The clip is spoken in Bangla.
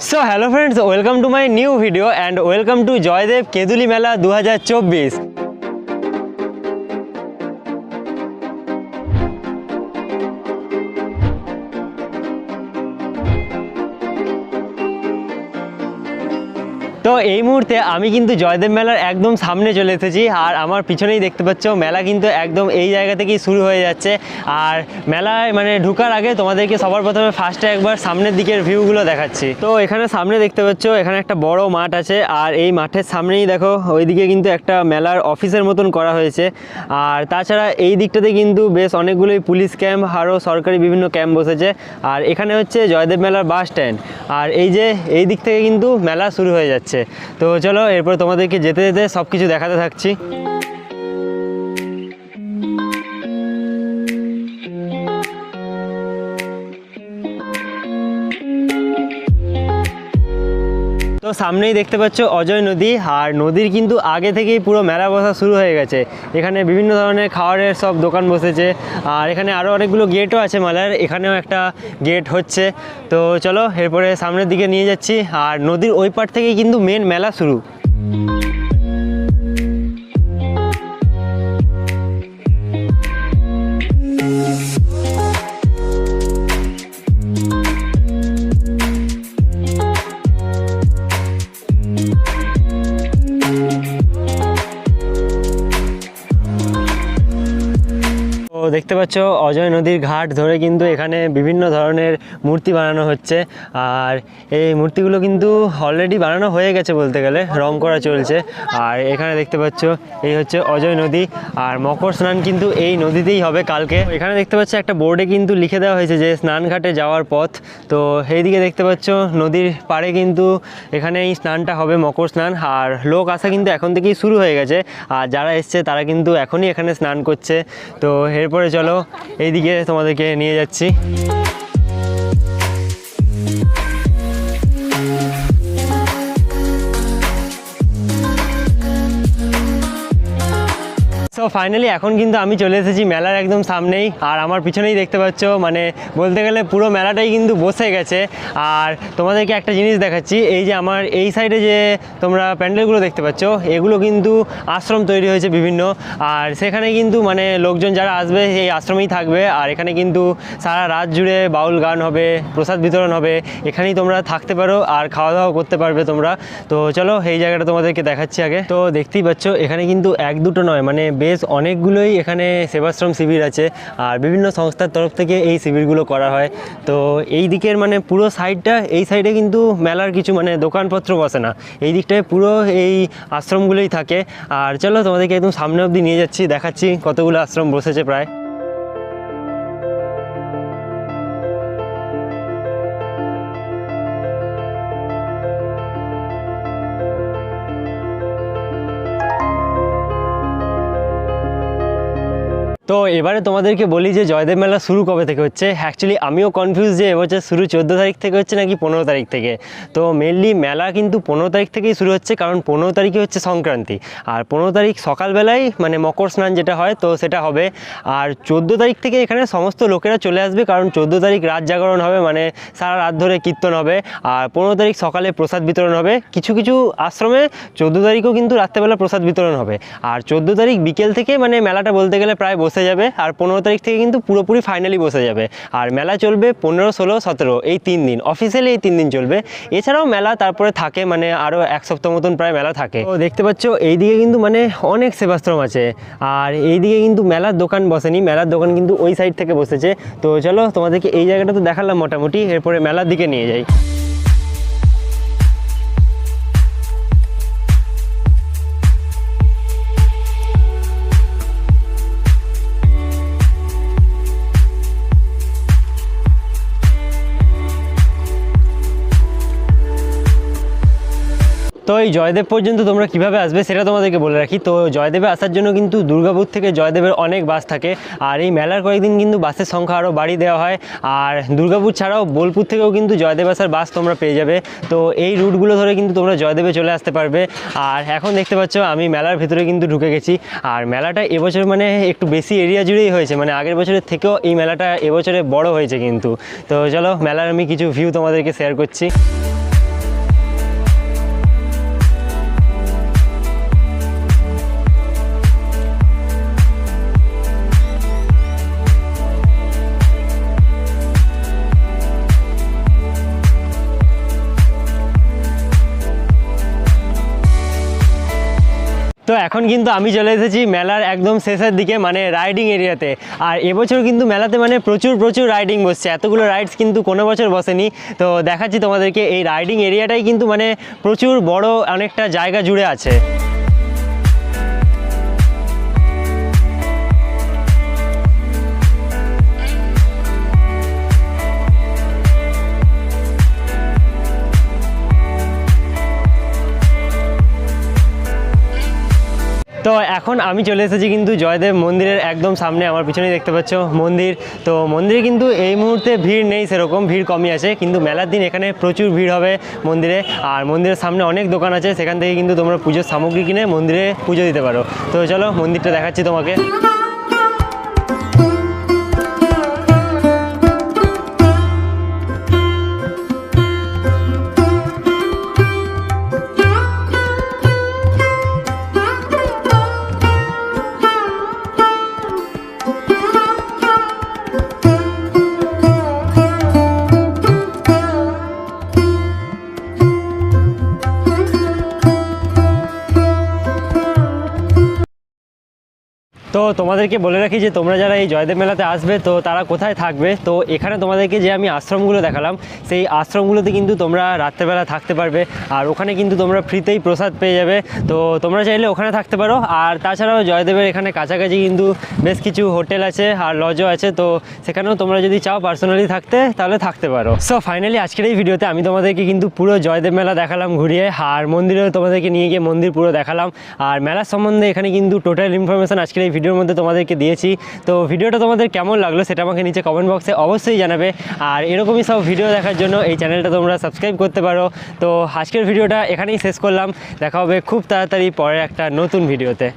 So hello friends, welcome to my new video and welcome to Joydev Keduli Mela 2024. তো এই মুহূর্তে আমি কিন্তু জয়দেব মেলার একদম সামনে চলে এসেছি আর আমার পিছনেই দেখতে পাচ্ছ মেলা কিন্তু একদম এই জায়গা থেকেই শুরু হয়ে যাচ্ছে। আর মেলায় মানে ঢোকার আগে তোমাদেরকে সবার প্রথমে ফার্স্টে একবার সামনের দিকের ভিউগুলো দেখাচ্ছি। তো এখানে সামনে দেখতে পাচ্ছ এখানে একটা বড় মাঠ আছে আর এই মাঠের সামনেই দেখো ওইদিকে কিন্তু একটা মেলার অফিসের মতন করা হয়েছে। আর তাছাড়া এই দিকটাতে কিন্তু বেশ অনেকগুলোই পুলিশ ক্যাম্প আরও সরকারি বিভিন্ন ক্যাম্প বসেছে। আর এখানে হচ্ছে জয়দেব মেলার বাস স্ট্যান্ড আর এই যে এই দিক থেকে কিন্তু মেলা শুরু হয়ে যাচ্ছে। তো চলো এরপর তোমাদেরকে যেতে যেতে সব কিছু দেখাতে থাকছি। তো সামনেই দেখতে পাচ্ছ অজয় নদী আর নদীর কিন্তু আগে থেকেই পুরো মেলা বসা শুরু হয়ে গেছে। এখানে বিভিন্ন ধরনের খাবারের সব দোকান বসেছে আর এখানে আরও অনেকগুলো গেটও আছে মেলার, এখানেও একটা গেট হচ্ছে। তো চলো এরপরে সামনের দিকে নিয়ে যাচ্ছি আর নদীর ওই পার থেকেই কিন্তু মেন মেলা শুরু। দেখতে পাচ্ছ অজয় নদীর ঘাট ধরে কিন্তু এখানে বিভিন্ন ধরনের মূর্তি বানানো হচ্ছে আর এই মূর্তিগুলো কিন্তু অলরেডি বানানো হয়ে গেছে বলতে গেলে, রং করা চলছে। আর এখানে দেখতে পাচ্ছ এই হচ্ছে অজয় নদী আর মকর স্নান কিন্তু এই নদীতেই হবে কালকে। এখানে দেখতে পাচ্ছ একটা বোর্ডে কিন্তু লিখে দেওয়া হয়েছে যে স্নানঘাটে যাওয়ার পথ। তো এইদিকে দেখতে পাচ্ছ নদীর পাড়ে কিন্তু এখানে এই স্নানটা হবে, মকর স্নান। আর লোক আসা কিন্তু এখন থেকেই শুরু হয়ে গেছে আর যারা এসছে তারা কিন্তু এখনই এখানে স্নান করছে। তো এরপরে চলো এইদিকে তোমাদেরকে নিয়ে যাচ্ছি। সো ফাইনালি এখন কিন্তু আমি চলে এসেছি মেলার একদম সামনেই আর আমার পিছনেই দেখতে পাচ্ছ মানে বলতে গেলে পুরো মেলাটাই কিন্তু বসে গেছে। আর তোমাদেরকে একটা জিনিস দেখাচ্ছি, এই যে আমার এই সাইডে যে তোমরা প্যান্ডেলগুলো দেখতে পাচ্ছ এগুলো কিন্তু আশ্রম তৈরি হয়েছে বিভিন্ন। আর সেখানে কিন্তু মানে লোকজন যারা আসবে এই আশ্রমেই থাকবে আর এখানে কিন্তু সারা রাত জুড়ে বাউল গান হবে, প্রসাদ বিতরণ হবে, এখানেই তোমরা থাকতে পারো আর খাওয়া দাওয়া করতে পারবে তোমরা। তো চলো এই জায়গাটা তোমাদেরকে দেখাচ্ছি আগে। তো দেখতেই পাচ্ছ এখানে কিন্তু এক দুটো নয় মানে বেশ অনেকগুলোই এখানে সেবাশ্রম শিবির আছে আর বিভিন্ন সংস্থার তরফ থেকে এই শিবিরগুলো করা হয়। তো এই দিকের মানে পুরো সাইডটা, এই সাইডে কিন্তু মেলার কিছু মানে দোকানপত্র বসে না, এই দিকটায় পুরো এই আশ্রমগুলোই থাকে। আর চলো তোমাদেরকে একদম সামনে অবধি নিয়ে যাচ্ছি, দেখাচ্ছি কতগুলো আশ্রম বসেছে প্রায়। তো এবারে তোমাদেরকে বলি যে জয়দেব মেলা শুরু কবে থেকে হচ্ছে। অ্যাকচুয়ালি আমিও কনফিউজ যে এবছর শুরু 14 তারিখ থেকে হচ্ছে নাকি 15 তারিখ থেকে। তো মেনলি মেলা কিন্তু 15 তারিখ থেকেই শুরু হচ্ছে, কারণ 15 তারিখে হচ্ছে সংক্রান্তি আর 15 তারিখ সকালবেলায় মানে মকর স্নান যেটা হয় তো সেটা হবে। আর 14 তারিখ থেকে এখানে সমস্ত লোকেরা চলে আসবে, কারণ 14 তারিখ রাত জাগরণ হবে, মানে সারা রাত ধরে কীর্তন হবে। আর 15 তারিখ সকালে প্রসাদ বিতরণ হবে, কিছু কিছু আশ্রমে 14 তারিখও কিন্তু রাত্রেবেলা প্রসাদ বিতরণ হবে। আর 14 তারিখ বিকেল থেকে মানে মেলাটা বলতে গেলে প্রায় বসে যাবে আর 15 তারিখ থেকে কিন্তু পুরোপুরি ফাইনালি বসে যাবে। আর মেলা চলবে 15, 16, 17 এই 3 দিন, অফিসিয়ালি এই 3 দিন চলবে। এছাড়াও মেলা তারপরে থাকে মানে আরও এক সপ্তাহ মতন প্রায় মেলা থাকে। তো দেখতে পাচ্ছ এইদিকে কিন্তু মানে অনেক সেবাশ্রম আছে আর এইদিকে কিন্তু মেলার দোকান বসেনি, মেলার দোকান কিন্তু ওই সাইড থেকে বসেছে। তো চলো তোমাদেরকে এই জায়গাটা তো দেখালাম মোটামুটি, এরপরে মেলার দিকে নিয়ে যাই। তো এই জয়দেব পর্যন্ত তোমরা কিভাবে আসবে সেটা তোমাদেরকে বলে রাখি। তো জয়দেবে আসার জন্য কিন্তু দুর্গাপুর থেকে জয়দেবের অনেক বাস থাকে আর এই মেলার কয়েকদিন কিন্তু বাসের সংখ্যা আরও বাড়িয়ে দেওয়া হয়। আর দুর্গাপুর ছাড়াও বোলপুর থেকেও কিন্তু জয়দেব আসার বাস তোমরা পেয়ে যাবে। তো এই রুটগুলো ধরে কিন্তু তোমরা জয়দেবে চলে আসতে পারবে। আর এখন দেখতে পাচ্ছ আমি মেলার ভিতরে কিন্তু ঢুকে গেছি। আর মেলাটা এবছর মানে একটু বেশি এরিয়া জুড়েই হয়েছে, মানে আগের বছরের থেকেও এই মেলাটা এবছরে বড় হয়েছে কিন্তু। তো চলো মেলার আমি কিছু ভিউ তোমাদেরকে শেয়ার করছি। তো এখন কিন্তু আমি চলে এসেছি মেলার একদম শেষের দিকে, মানে রাইডিং এরিয়াতে। আর এবছর কিন্তু মেলাতে মানে প্রচুর প্রচুর রাইডিং বসছে, এতগুলো রাইডস কিন্তু কোনো বছর বসেনি। তো দেখাচ্ছি তোমাদেরকে, এই রাইডিং এরিয়াটাই কিন্তু মানে প্রচুর বড়, অনেকটা জায়গা জুড়ে আছে। তো এখন আমি চলে এসেছি কিন্তু জয়দেব মন্দিরের একদম সামনে, আমার পিছনেই দেখতে পাচ্ছ মন্দির। তো মন্দিরে কিন্তু এই মুহূর্তে ভিড় নেই, সেরকম ভিড় কমই আছে, কিন্তু মেলার দিন এখানে প্রচুর ভিড় হবে মন্দিরে। আর মন্দিরের সামনে অনেক দোকান আছে, সেখান থেকে কিন্তু তোমরা পুজোর সামগ্রী কিনে মন্দিরে পুজো দিতে পারো। তো চলো মন্দিরটা দেখাচ্ছি তোমাকে। তো তোমাদেরকে বলে রাখি যে তোমরা যারা এই জয়দেব মেলাতে আসবে তো তারা কোথায় থাকবে। তো এখানে তোমাদেরকে যে আমি আশ্রমগুলো দেখালাম, সেই আশ্রমগুলোতে কিন্তু তোমরা রাত্রেবেলা থাকতে পারবে। আর ওখানে কিন্তু তোমরা ফ্রিতেই প্রসাদ পেয়ে যাবে, তো তোমরা চাইলে ওখানে থাকতে পারো। আর তাছাড়াও জয়দেবের এখানে কাছাকাছি কিন্তু বেশ কিছু হোটেল আছে আর লজও আছে, তো সেখানেও তোমরা যদি চাও পার্সোনালি থাকতে তাহলে থাকতে পারো। সো ফাইনালি আজকের এই ভিডিওতে আমি তোমাদেরকে কিন্তু পুরো জয়দেব মেলা দেখালাম ঘুরিয়ে, আর মন্দিরেও তোমাদেরকে নিয়ে গিয়ে মন্দির পুরো দেখালাম। আর মেলার সম্বন্ধে এখানে কিন্তু টোটাল ইনফরমেশন আজকের এই ভিডিওর মধ্যে তোমাদেরকে দিয়েছি। তো ভিডিওটা তোমাদের কেমন লাগলো সেটা আমাকে নিচে কমেন্ট বক্সে অবশ্যই জানাবে। আর এরকমই সব ভিডিও দেখার জন্য এই চ্যানেলটা তোমরা সাবস্ক্রাইব করতে পারো। তো আজকের ভিডিওটা এখানেই শেষ করলাম, দেখা হবে খুব তাড়াতাড়ি পরে একটা নতুন ভিডিওতে।